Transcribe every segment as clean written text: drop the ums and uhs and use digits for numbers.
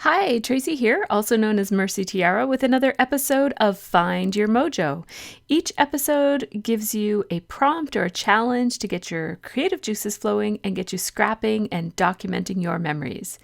Hi, Tracy here, also known as Mercy Tiara, with another episode of Find Your Mojo. Each episode gives you a prompt or a challenge to get your creative juices flowing and get you scrapping and documenting your memories.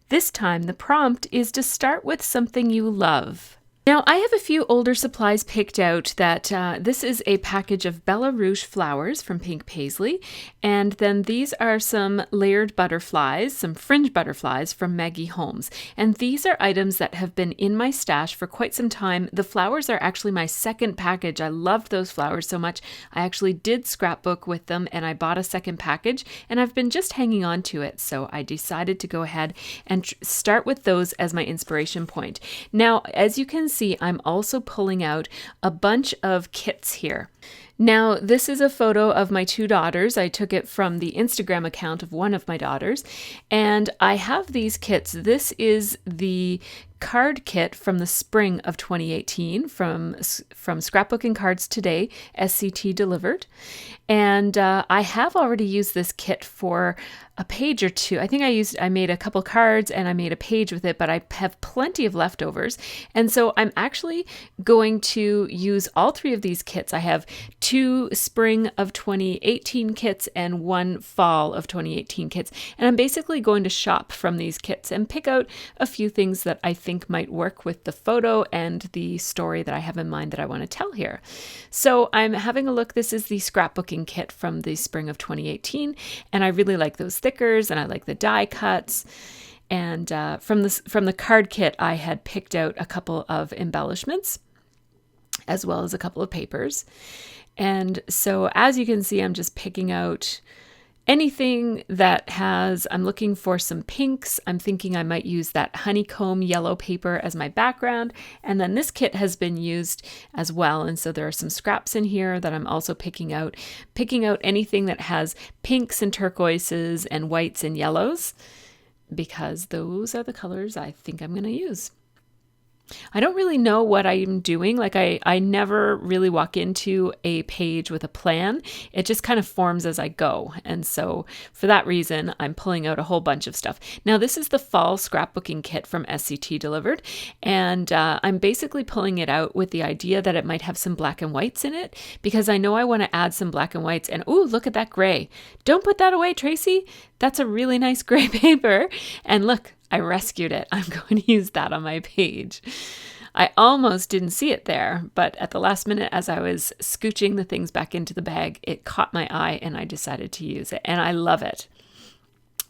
This time, the prompt is to start with something you love. Now, I have a few older supplies picked out that this is a package of Bella Rouge flowers from Pink Paislee, and then these are some layered butterflies, some fringe butterflies from Maggie Holmes. And these are items that have been in my stash for quite some time. The flowers are actually my second package. I loved those flowers so much. I actually did scrapbook with them and I bought a second package, and I've been just hanging on to it. So I decided to go ahead and start with those as my inspiration point. Now, as you can see, I'm also pulling out a bunch of kits here. Now, this is a photo of my two daughters. I took it from the Instagram account of one of my daughters, and I have these kits. This is the card kit from the spring of 2018 from Scrapbooking Cards Today, SCT delivered. And I have already used this kit for a page or two. I think I made a couple cards and I made a page with it, but I have plenty of leftovers. And so I'm actually going to use all three of these kits. I have two spring of 2018 kits and one fall of 2018 kits. And I'm basically going to shop from these kits and pick out a few things that I think might work with the photo and the story that I have in mind that I want to tell here. So I'm having a look. This is the scrapbooking kit from the spring of 2018, and I really like those stickers and I like the die cuts. And from the card kit, I had picked out a couple of embellishments as well as a couple of papers. And so as you can see, I'm just picking out anything that I'm looking for some pinks. I'm thinking I might use that honeycomb yellow paper as my background. And then this kit has been used as well. And so there are some scraps in here that I'm also picking out anything that has pinks and turquoises and whites and yellows, because those are the colors I think I'm going to use. I don't really know what I'm doing. Like I never really walk into a page with a plan. It just kind of forms as I go. And so for that reason, I'm pulling out a whole bunch of stuff. Now, this is the fall scrapbooking kit from SCT delivered. And I'm basically pulling it out with the idea that it might have some black and whites in it, because I know I want to add some black and whites. And ooh, look at that gray. Don't put that away, Tracy. That's a really nice gray paper. And look, I rescued it. I'm going to use that on my page. I almost didn't see it there, but at the last minute, as I was scooching the things back into the bag, it caught my eye and I decided to use it. And I love it.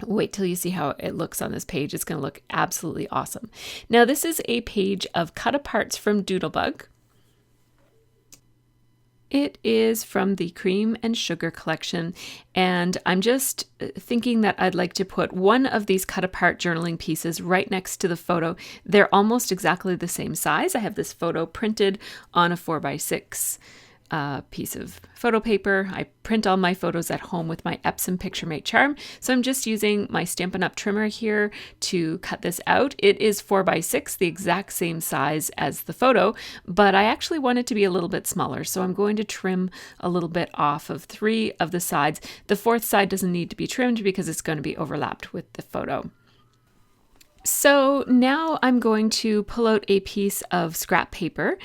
Wait till you see how it looks on this page. It's going to look absolutely awesome. Now, this is a page of cut aparts from Doodlebug. It is from the Cream and Sugar collection, and I'm just thinking that I'd like to put one of these cut apart journaling pieces right next to the photo. They're almost exactly the same size. I have this photo printed on a 4x6 piece of photo paper. I print all my photos at home with my Epson Picture Mate charm. So I'm just using my Stampin' Up! Trimmer here to cut this out. It is 4x6, the exact same size as the photo, but I actually want it to be a little bit smaller. So I'm going to trim a little bit off of 3 of the sides. The 4th side doesn't need to be trimmed because it's going to be overlapped with the photo. So now I'm going to pull out a piece of scrap paper,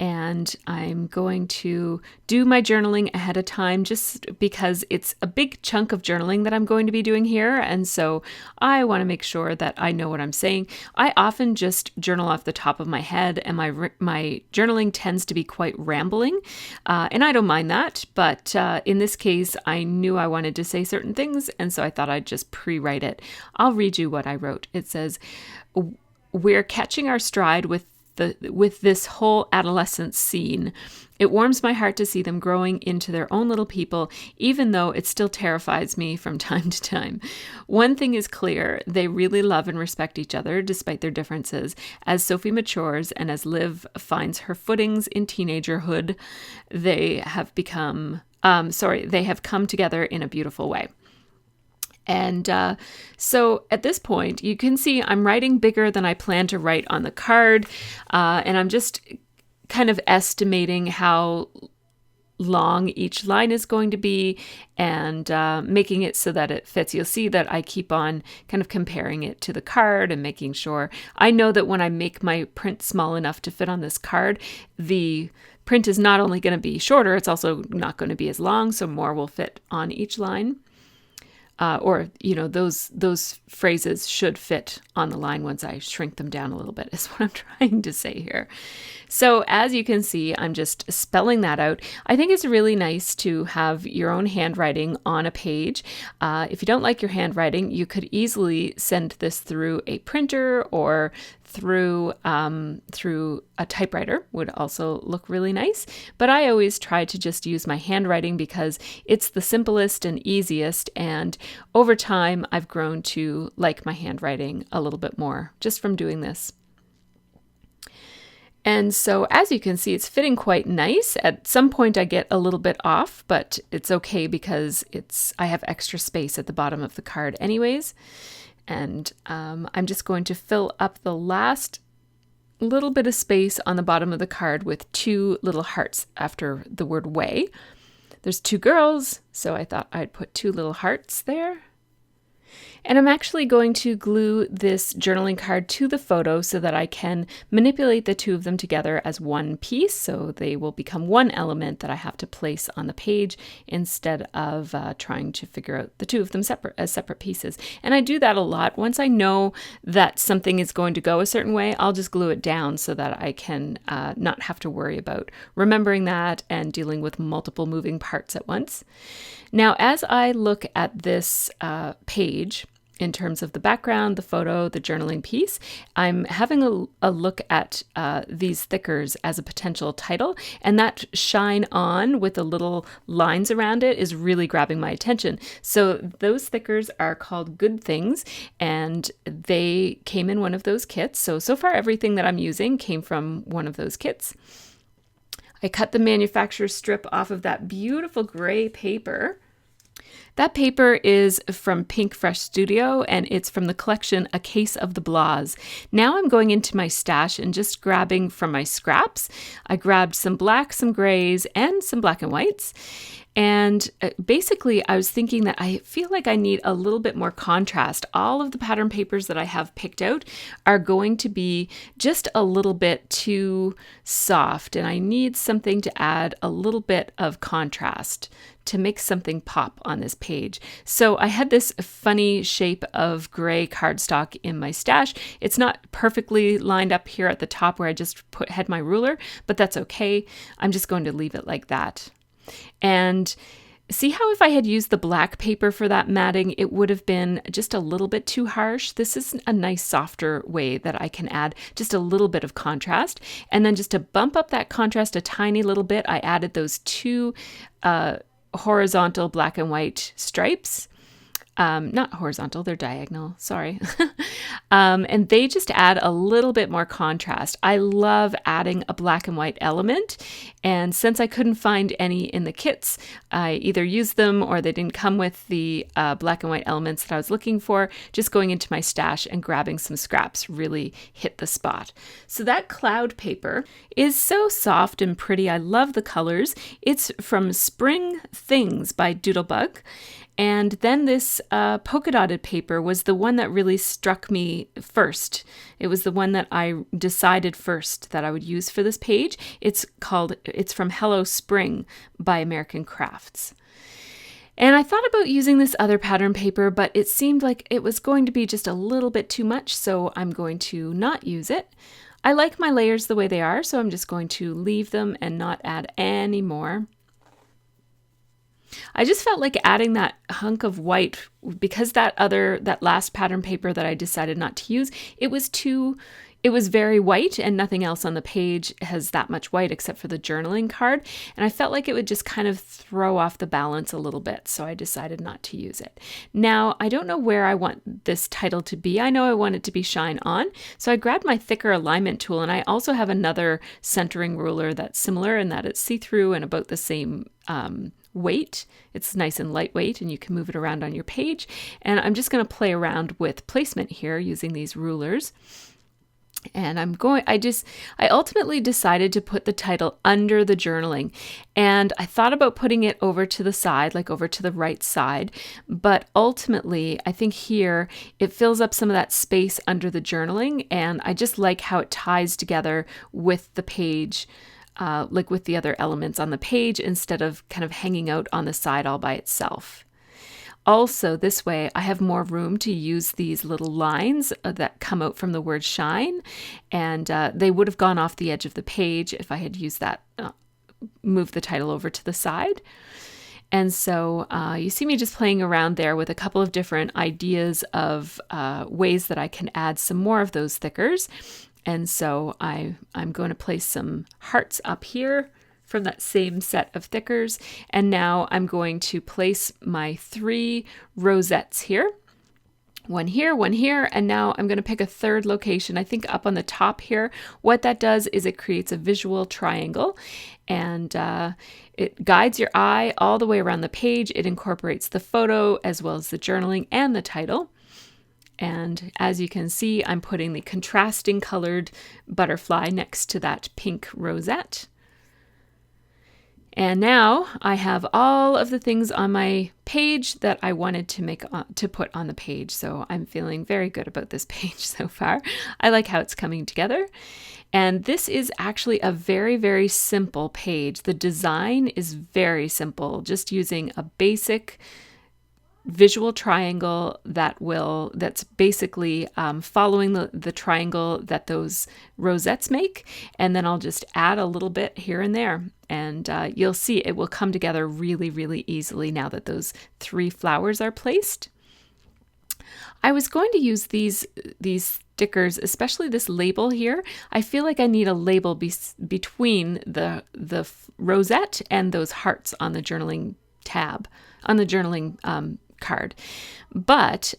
and I'm going to do my journaling ahead of time just because it's a big chunk of journaling that I'm going to be doing here. And so I want to make sure that I know what I'm saying. I often just journal off the top of my head, and my journaling tends to be quite rambling. And I don't mind that. But in this case, I knew I wanted to say certain things. And so I thought I'd just pre-write it. I'll read you what I wrote. It says, "We're catching our stride with this whole adolescence scene. It warms my heart to see them growing into their own little people, even though it still terrifies me from time to time. One thing is clear, they really love and respect each other despite their differences. As Sophie matures and as Liv finds her footings in teenagerhood, they have come together in a beautiful way." And so at this point, you can see I'm writing bigger than I plan to write on the card. And I'm just kind of estimating how long each line is going to be, and making it so that it fits. You'll see that I keep on kind of comparing it to the card and making sure. I know that when I make my print small enough to fit on this card, the print is not only going to be shorter, it's also not going to be as long, so more will fit on each line. Or, you know, those phrases should fit on the line once I shrink them down a little bit, is what I'm trying to say here. So as you can see, I'm just spelling that out. I think it's really nice to have your own handwriting on a page. If you don't like your handwriting, you could easily send this through a printer or through a typewriter. Would also look really nice. But I always try to just use my handwriting because it's the simplest and easiest. And over time, I've grown to like my handwriting a little bit more just from doing this. And so as you can see, it's fitting quite nice. At some point I get a little bit off, but it's okay because I have extra space at the bottom of the card anyways. And I'm just going to fill up the last little bit of space on the bottom of the card with 2 little hearts after the word way. There's 2 girls, so I thought I'd put 2 little hearts there. And I'm actually going to glue this journaling card to the photo so that I can manipulate the 2 of them together as one piece, so they will become one element that I have to place on the page instead of trying to figure out the 2 of them as separate pieces. And I do that a lot. Once I know that something is going to go a certain way, I'll just glue it down so that I can not have to worry about remembering that and dealing with multiple moving parts at once. Now, as I look at this page, in terms of the background, the photo, the journaling piece, I'm having a look at these thickers as a potential title, and that shine on with the little lines around it is really grabbing my attention. So those thickers are called Good Things, and they came in one of those kits. So far everything that I'm using came from one of those kits. I cut the manufacturer's strip off of that beautiful gray paper. That paper is from Pink Studio, and it's from the collection A Case of the Blahs. Now I'm going into my stash and just grabbing from my scraps. I grabbed some black, some grays, and some black and whites. And basically, I was thinking that I feel like I need a little bit more contrast. All of the pattern papers that I have picked out are going to be just a little bit too soft, and I need something to add a little bit of contrast to make something pop on this page. So I had this funny shape of gray cardstock in my stash. It's not perfectly lined up here at the top where I just had my ruler, but that's okay. I'm just going to leave it like that. And see how if I had used the black paper for that matting, it would have been just a little bit too harsh. This is a nice softer way that I can add just a little bit of contrast. And then just to bump up that contrast a tiny little bit, I added those 2 horizontal black and white stripes. Not horizontal, they're diagonal, sorry. And they just add a little bit more contrast. I love adding a black and white element. And since I couldn't find any in the kits, I either used them or they didn't come with the black and white elements that I was looking for. Just going into my stash and grabbing some scraps really hit the spot. So that cloud paper is so soft and pretty. I love the colors. It's from Spring Things by Doodlebug. And then this polka dotted paper was the one that really struck me first. It was the one that I decided first that I would use for this page. It's from Hello Spring by American Crafts. And I thought about using this other pattern paper, but it seemed like it was going to be just a little bit too much, so I'm going to not use it. I like my layers the way they are, so I'm just going to leave them and not add any more. I just felt like adding that hunk of white because that last pattern paper that I decided not to use, it was very white and nothing else on the page has that much white except for the journaling card. And I felt like it would just kind of throw off the balance a little bit. So I decided not to use it. Now, I don't know where I want this title to be. I know I want it to be shine on. So I grabbed my thicker alignment tool, and I also have another centering ruler that's similar in that it's see-through and about the same weight. It's nice and lightweight and you can move it around on your page. And I'm just going to play around with placement here using these rulers. And I ultimately decided to put the title under the journaling. And I thought about putting it over to the side, like over to the right side. But ultimately, I think here it fills up some of that space under the journaling. And I just like how it ties together with the page, like with the other elements on the page, instead of kind of hanging out on the side all by itself. Also, this way I have more room to use these little lines that come out from the word shine, and they would have gone off the edge of the page if I had used that, moved the title over to the side. And so you see me just playing around there with a couple of different ideas of ways that I can add some more of those thickers. And so I'm going to place some hearts up here from that same set of thickers. And now I'm going to place my 3 rosettes here. One here, and now I'm going to pick a third location, I think up on the top here. What that does is it creates a visual triangle, and it guides your eye all the way around the page. It incorporates the photo as well as the journaling and the title. And as you can see, I'm putting the contrasting colored butterfly next to that pink rosette. And now I have all of the things on my page that I wanted to put on the page. So I'm feeling very good about this page so far. I like how it's coming together. And this is actually a very, very simple page. The design is very simple, just using a basic visual triangle that's basically following the triangle that those rosettes make, and then I'll just add a little bit here and there, and you'll see it will come together really, really easily now that those 3 flowers are placed. I was going to use these stickers, especially this label here. I feel like I need a label between the rosette and those hearts on the journaling tab, on the journaling card, but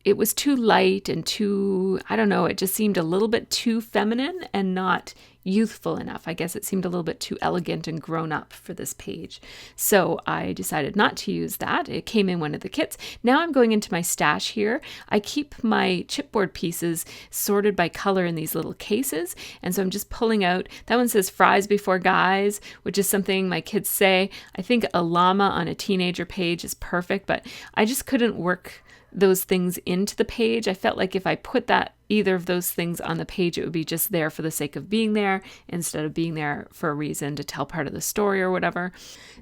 it was too light and too, I don't know, it just seemed a little bit too feminine and not youthful enough. I guess it seemed a little bit too elegant and grown up for this page. So I decided not to use that. It came in one of the kits. Now I'm going into my stash here. I keep my chipboard pieces sorted by color in these little cases. And so I'm just pulling out, that one says fries before guys, which is something my kids say. I think a llama on a teenager page is perfect, but I just couldn't work those things into the page. I felt like if I put either of those things on the page, it would be just there for the sake of being there instead of being there for a reason to tell part of the story or whatever.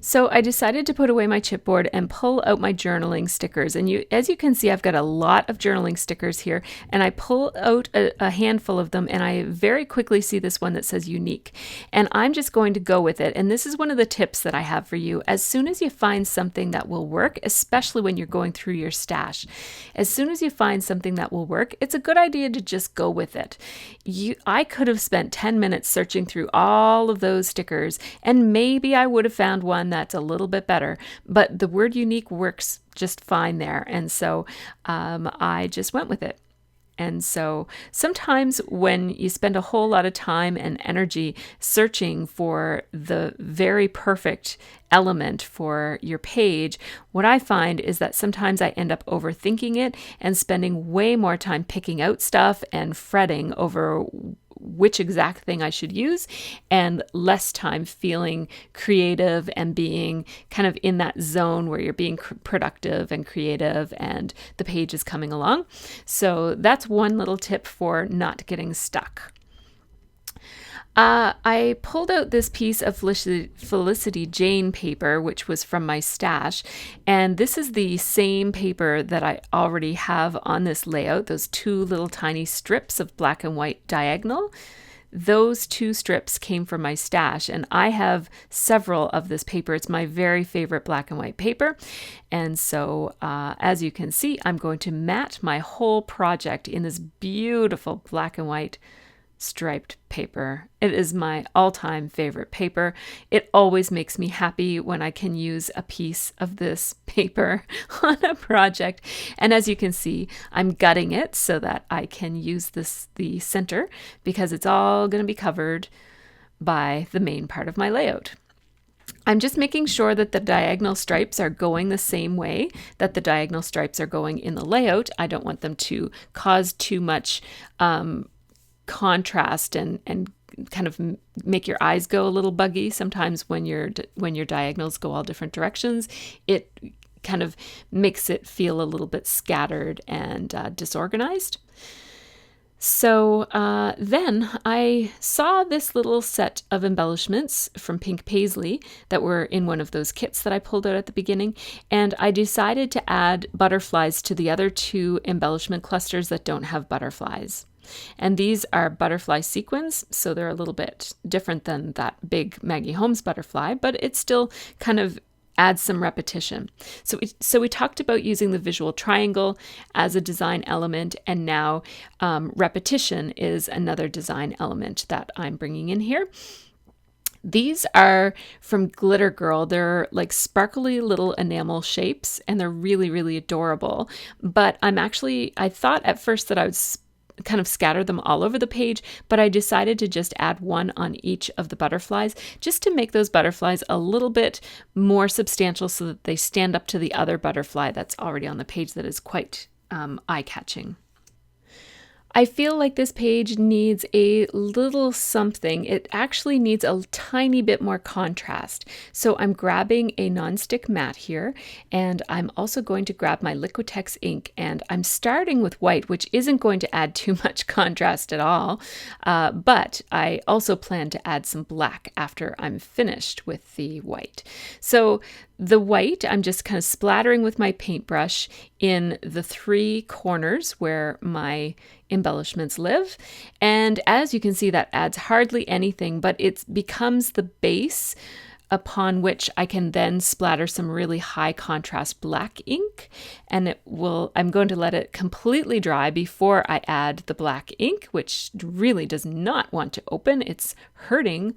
So I decided to put away my chipboard and pull out my journaling stickers. And as you can see, I've got a lot of journaling stickers here, and I pull out a handful of them, and I very quickly see this one that says unique. And I'm just going to go with it. And this is one of the tips that I have for you. As soon as you find something that will work, especially when you're going through your stash, as soon as you find something that will work, it's a good idea to just go with it. I could have spent 10 minutes searching through all of those stickers, and maybe I would have found one that's a little bit better, but the word unique works just fine there. And so I just went with it. And so sometimes when you spend a whole lot of time and energy searching for the very perfect element for your page, what I find is that sometimes I end up overthinking it and spending way more time picking out stuff and fretting over which exact thing I should use, and less time feeling creative and being kind of in that zone where you're being productive and creative and the page is coming along. So that's one little tip for not getting stuck. I pulled out this piece of Felicity Jane paper, which was from my stash, and this is the same paper that I already have on this layout, those 2 little tiny strips of black and white diagonal. Those 2 strips came from my stash, and I have several of this paper. It's my very favorite black and white paper. And so as you can see, I'm going to mat my whole project in this beautiful black and white striped paper. It is my all-time favorite paper. It always makes me happy when I can use a piece of this paper on a project. And as you can see, I'm gutting it so that I can use the center, because it's all going to be covered by the main part of my layout. I'm just making sure that the diagonal stripes are going the same way that the diagonal stripes are going in the layout. I don't want them to cause too much contrast and kind of make your eyes go a little buggy. Sometimes when your diagonals go all different directions, it kind of makes it feel a little bit scattered and disorganized. So then I saw this little set of embellishments from Pink Paislee that were in one of those kits that I pulled out at the beginning, and I decided to add butterflies to the other two embellishment clusters that don't have butterflies. And these are butterfly sequins, so they're a little bit different than that big Maggie Holmes butterfly, but it still kind of adds some repetition. So we talked about using the visual triangle as a design element, and now repetition is another design element that I'm bringing in here. These are from Glitter Girl. They're like sparkly little enamel shapes, and they're really, really adorable. But I thought at first that I would kind of scatter them all over the page, but I decided to just add one on each of the butterflies just to make those butterflies a little bit more substantial so that they stand up to the other butterfly that's already on the page that is quite eye-catching. I feel like this page needs a little something. It actually needs a tiny bit more contrast. So I'm grabbing a nonstick mat here, and I'm also going to grab my Liquitex ink, and I'm starting with white, which isn't going to add too much contrast at all. But I also plan to add some black after I'm finished with the white. So the white, I'm just kind of splattering with my paintbrush in the three corners where my embellishments live. And as you can see, that adds hardly anything, but it becomes the base upon which I can then splatter some really high contrast black ink. And I'm going to let it completely dry before I add the black ink, which really does not want to open. It's hurting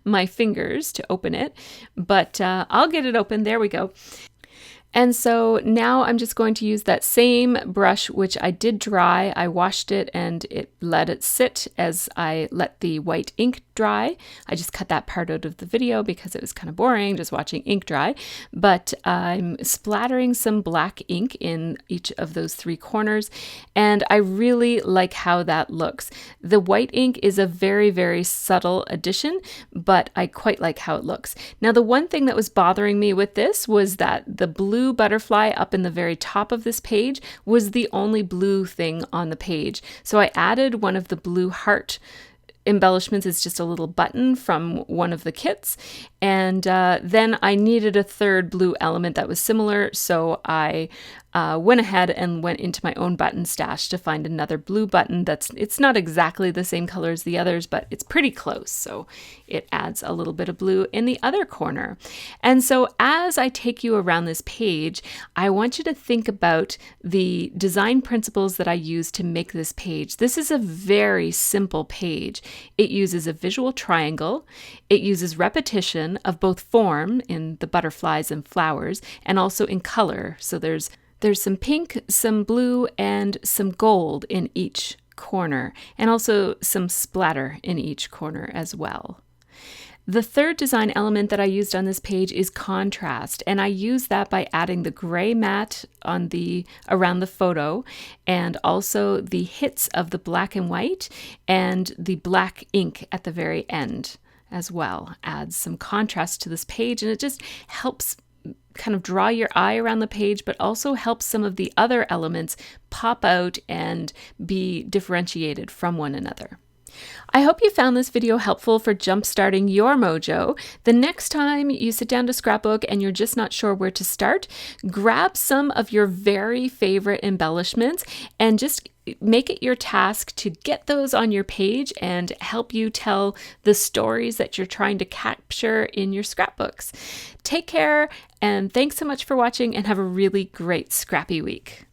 my fingers to open it, but I'll get it open. There we go. And so now I'm just going to use that same brush, which I did dry. I washed it and let it sit as I let the white ink dry. I just cut that part out of the video because it was kind of boring just watching ink dry. But I'm splattering some black ink in each of those three corners, and I really like how that looks. The white ink is a very, very subtle addition, but I quite like how it looks. Now, the one thing that was bothering me with this was that the blue butterfly up in the very top of this page was the only blue thing on the page. So I added one of the blue heart embellishments. It's just a little button from one of the kits. And then I needed a third blue element that was similar. So I went ahead and went into my own button stash to find another blue button it's not exactly the same color as the others, but it's pretty close. So it adds a little bit of blue in the other corner. And so as I take you around this page, I want you to think about the design principles that I use to make this page. This is a very simple page. It uses a visual triangle. It uses repetition of both form in the butterflies and flowers, and also in color. So there's some pink, some blue, and some gold in each corner, and also some splatter in each corner as well. The third design element that I used on this page is contrast, and I use that by adding the gray mat around the photo, and also the hits of the black and white and the black ink at the very end as well. Adds some contrast to this page, and it just helps kind of draw your eye around the page, but also helps some of the other elements pop out and be differentiated from one another. I hope you found this video helpful for jumpstarting your mojo. The next time you sit down to scrapbook and you're just not sure where to start, grab some of your very favorite embellishments and just make it your task to get those on your page and help you tell the stories that you're trying to capture in your scrapbooks. Take care, and thanks so much for watching, and have a really great scrappy week.